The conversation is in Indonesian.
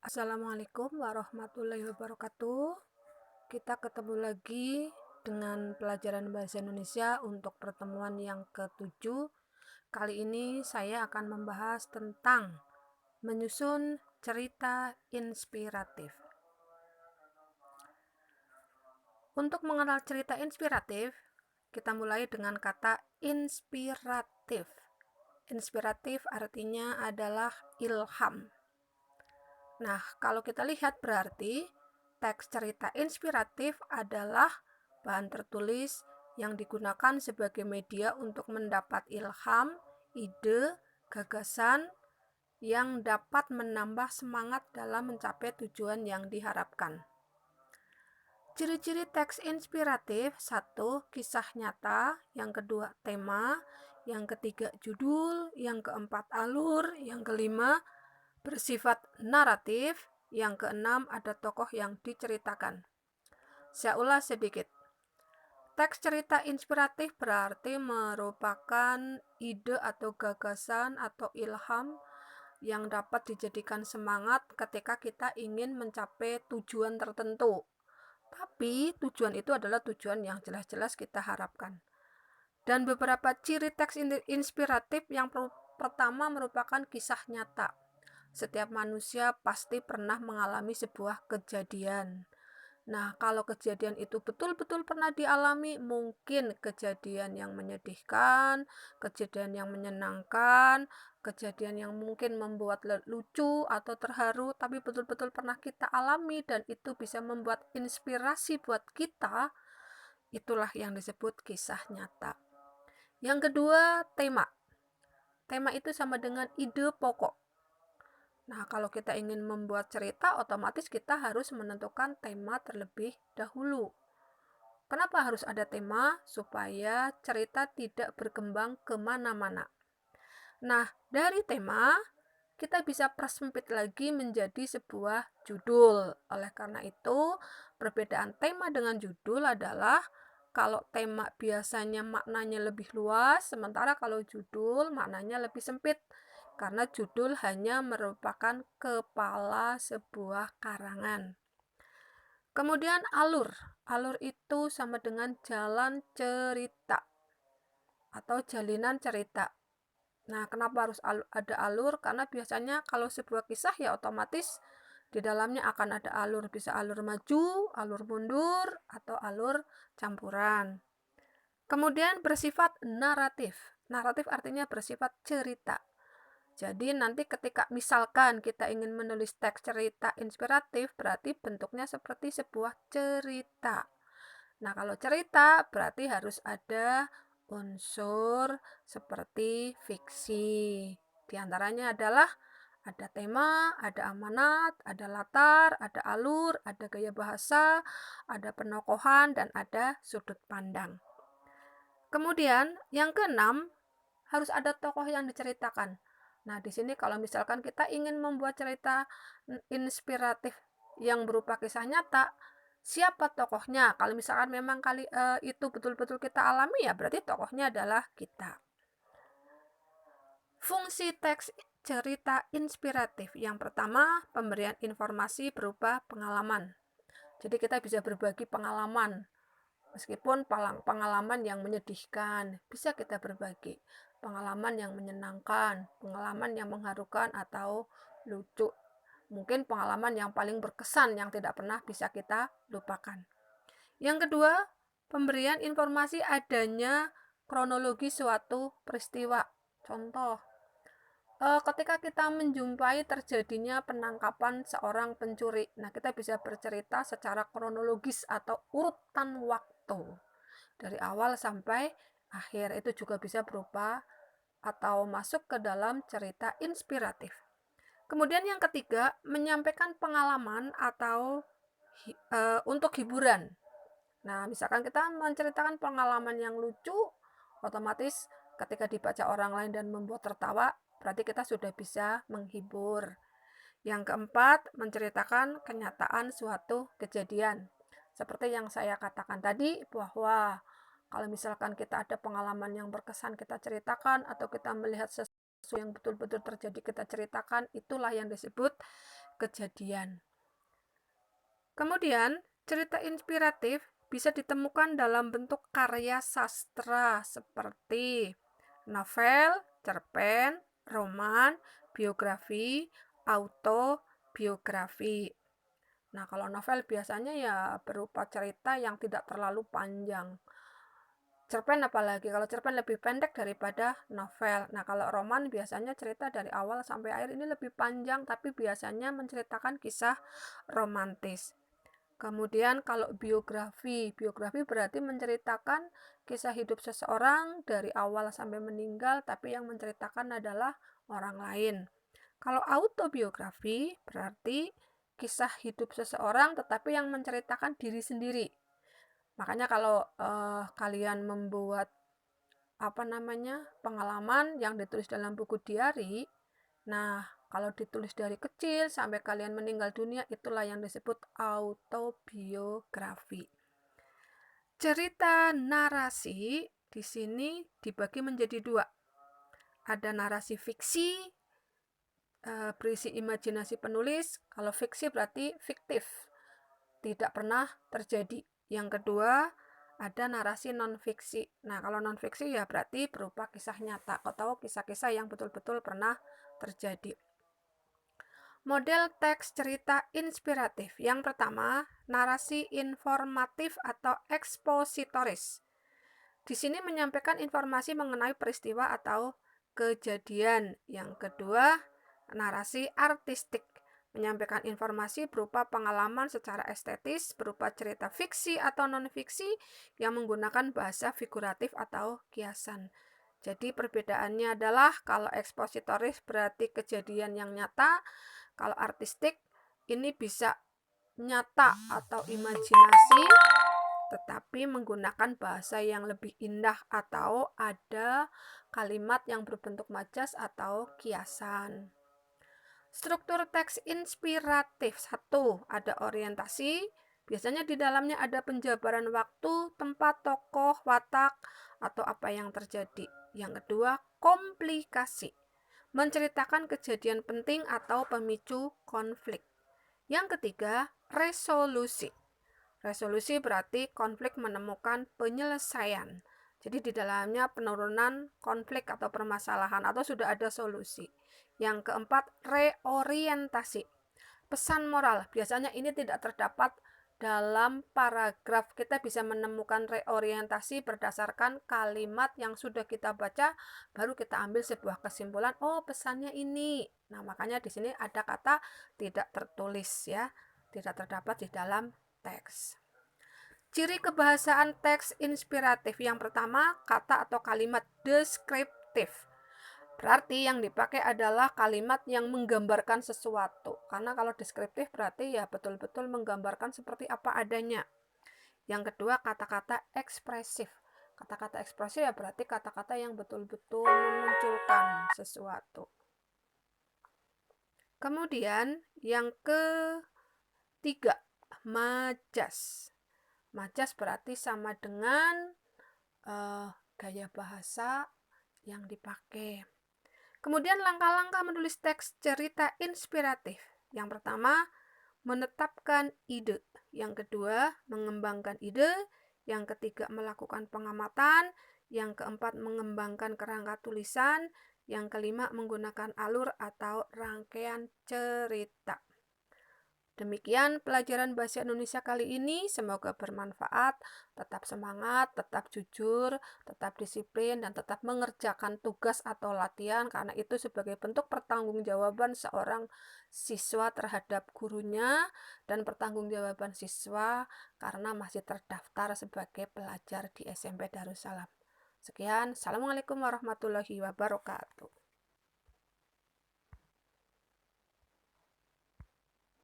Assalamualaikum warahmatullahi wabarakatuh. Kita ketemu lagi dengan pelajaran bahasa Indonesia untuk pertemuan yang ke-7. Kali ini saya akan membahas tentang menyusun cerita inspiratif. Untuk mengenal cerita inspiratif, kita mulai dengan kata inspiratif. Inspiratif artinya adalah ilham. Nah, kalau kita lihat berarti teks cerita inspiratif adalah bahan tertulis yang digunakan sebagai media untuk mendapat ilham, ide, gagasan yang dapat menambah semangat dalam mencapai tujuan yang diharapkan. Ciri-ciri teks inspiratif: 1. Kisah nyata. Yang kedua, tema. Yang ketiga, judul. Yang keempat, alur. Yang kelima, bersifat naratif. Yang keenam, ada tokoh yang diceritakan. Saya ulas sedikit. Teks cerita inspiratif berarti merupakan ide atau gagasan atau ilham yang dapat dijadikan semangat ketika kita ingin mencapai tujuan tertentu. Tapi tujuan itu adalah tujuan yang jelas-jelas kita harapkan. Dan beberapa ciri teks inspiratif: yang pertama merupakan kisah nyata. Setiap manusia pasti pernah mengalami sebuah kejadian. Nah, kalau kejadian itu betul-betul pernah dialami, mungkin kejadian yang menyedihkan, kejadian yang menyenangkan, kejadian yang mungkin membuat lucu atau terharu, tapi betul-betul pernah kita alami dan itu bisa membuat inspirasi buat kita, itulah yang disebut kisah nyata. Yang kedua, tema. Tema itu sama dengan ide pokok. Nah, kalau kita ingin membuat cerita, otomatis kita harus menentukan tema terlebih dahulu. Kenapa harus ada tema? Supaya cerita tidak berkembang kemana-mana. Nah, dari tema, kita bisa persempit lagi menjadi sebuah judul. Oleh karena itu, perbedaan tema dengan judul adalah kalau tema biasanya maknanya lebih luas, sementara kalau judul maknanya lebih sempit. Karena judul hanya merupakan kepala sebuah karangan. Kemudian alur. Alur itu sama dengan jalan cerita atau jalinan cerita. Nah, kenapa harus ada alur? Karena biasanya kalau sebuah kisah ya otomatis di dalamnya akan ada alur. Bisa alur maju, alur mundur, atau alur campuran. Kemudian bersifat naratif. Naratif artinya bersifat cerita. Jadi nanti ketika misalkan kita ingin menulis teks cerita inspiratif, berarti bentuknya seperti sebuah cerita. Nah, kalau cerita berarti harus ada unsur seperti fiksi. Di antaranya adalah ada tema, ada amanat, ada latar, ada alur, ada gaya bahasa, ada penokohan, dan ada sudut pandang. Kemudian yang keenam, harus ada tokoh yang diceritakan. Nah, di sini kalau misalkan kita ingin membuat cerita inspiratif yang berupa kisah nyata, siapa tokohnya? Kalau misalkan memang itu betul-betul kita alami, ya berarti tokohnya adalah kita. Fungsi teks cerita inspiratif. Yang pertama, pemberian informasi berupa pengalaman. Jadi kita bisa berbagi pengalaman. Meskipun pengalaman yang menyedihkan, bisa kita berbagi. Pengalaman yang menyenangkan, pengalaman yang mengharukan atau lucu. Mungkin pengalaman yang paling berkesan yang tidak pernah bisa kita lupakan. Yang kedua, pemberian informasi adanya kronologi suatu peristiwa. Contoh, ketika kita menjumpai terjadinya penangkapan seorang pencuri, nah kita bisa bercerita secara kronologis atau urutan waktu dari awal sampai akhir. Itu juga bisa berupa atau masuk ke dalam cerita inspiratif. Kemudian yang ketiga, menyampaikan pengalaman atau untuk hiburan. Nah, misalkan kita menceritakan pengalaman yang lucu, otomatis ketika dibaca orang lain dan membuat tertawa, berarti kita sudah bisa menghibur. Yang keempat, menceritakan kenyataan suatu kejadian. Seperti yang saya katakan tadi, bahwa kalau misalkan kita ada pengalaman yang berkesan kita ceritakan, atau kita melihat sesuatu yang betul-betul terjadi kita ceritakan, itulah yang disebut kejadian. Kemudian, cerita inspiratif bisa ditemukan dalam bentuk karya sastra seperti novel, cerpen, roman, biografi, autobiografi. Nah, kalau novel biasanya ya berupa cerita yang tidak terlalu panjang. Cerpen apalagi, kalau cerpen lebih pendek daripada novel. Nah, kalau roman biasanya cerita dari awal sampai akhir ini lebih panjang, tapi biasanya menceritakan kisah romantis. Kemudian kalau biografi berarti menceritakan kisah hidup seseorang dari awal sampai meninggal, tapi yang menceritakan adalah orang lain. Kalau autobiografi berarti kisah hidup seseorang tetapi yang menceritakan diri sendiri. Makanya kalau kalian membuat pengalaman yang ditulis dalam buku diari, nah kalau ditulis dari kecil sampai kalian meninggal dunia, itulah yang disebut autobiografi. Cerita narasi di sini dibagi menjadi dua. Ada narasi fiksi, berisi imajinasi penulis. Kalau fiksi berarti fiktif, tidak pernah terjadi. Yang kedua, ada narasi non-fiksi. Nah, kalau non-fiksi ya berarti berupa kisah nyata atau kisah-kisah yang betul-betul pernah terjadi. Model teks cerita inspiratif. Yang pertama, narasi informatif atau ekspositoris. Di sini menyampaikan informasi mengenai peristiwa atau kejadian. Yang kedua, narasi artistik. Menyampaikan informasi berupa pengalaman secara estetis, berupa cerita fiksi atau non-fiksi yang menggunakan bahasa figuratif atau kiasan. Jadi perbedaannya adalah kalau ekspositoris berarti kejadian yang nyata, kalau artistik ini bisa nyata atau imajinasi, tetapi menggunakan bahasa yang lebih indah atau ada kalimat yang berbentuk majas atau kiasan. Struktur teks inspiratif. 1. Ada orientasi. Biasanya di dalamnya ada penjabaran waktu, tempat, tokoh, watak, atau apa yang terjadi. Yang kedua, komplikasi. Menceritakan kejadian penting atau pemicu konflik. Yang ketiga, resolusi. Resolusi berarti konflik menemukan penyelesaian. Jadi di dalamnya penurunan konflik atau permasalahan atau sudah ada solusi. Yang keempat, reorientasi. Pesan moral. Biasanya ini tidak terdapat dalam paragraf. Kita bisa menemukan reorientasi berdasarkan kalimat yang sudah kita baca, baru kita ambil sebuah kesimpulan, oh pesannya ini. Nah, makanya di sini ada kata tidak tertulis ya, tidak terdapat di dalam teks. Ciri kebahasaan teks inspiratif. Yang pertama, kata atau kalimat deskriptif. Berarti yang dipakai adalah kalimat yang menggambarkan sesuatu. Karena kalau deskriptif berarti ya betul-betul menggambarkan seperti apa adanya. Yang kedua, kata-kata ekspresif. Kata-kata ekspresif ya berarti kata-kata yang betul-betul memunculkan sesuatu. Kemudian yang ketiga, majas. Majas berarti sama dengan gaya bahasa yang dipakai. Kemudian langkah-langkah menulis teks cerita inspiratif. Yang pertama, menetapkan ide. Yang kedua, mengembangkan ide. Yang ketiga, melakukan pengamatan. Yang keempat, mengembangkan kerangka tulisan. Yang kelima, menggunakan alur atau rangkaian cerita. Demikian pelajaran bahasa Indonesia kali ini, semoga bermanfaat. Tetap semangat, tetap jujur, tetap disiplin, dan tetap mengerjakan tugas atau latihan, karena itu sebagai bentuk pertanggungjawaban seorang siswa terhadap gurunya, dan pertanggungjawaban siswa karena masih terdaftar sebagai pelajar di SMP Darussalam. Sekian, Assalamualaikum warahmatullahi wabarakatuh.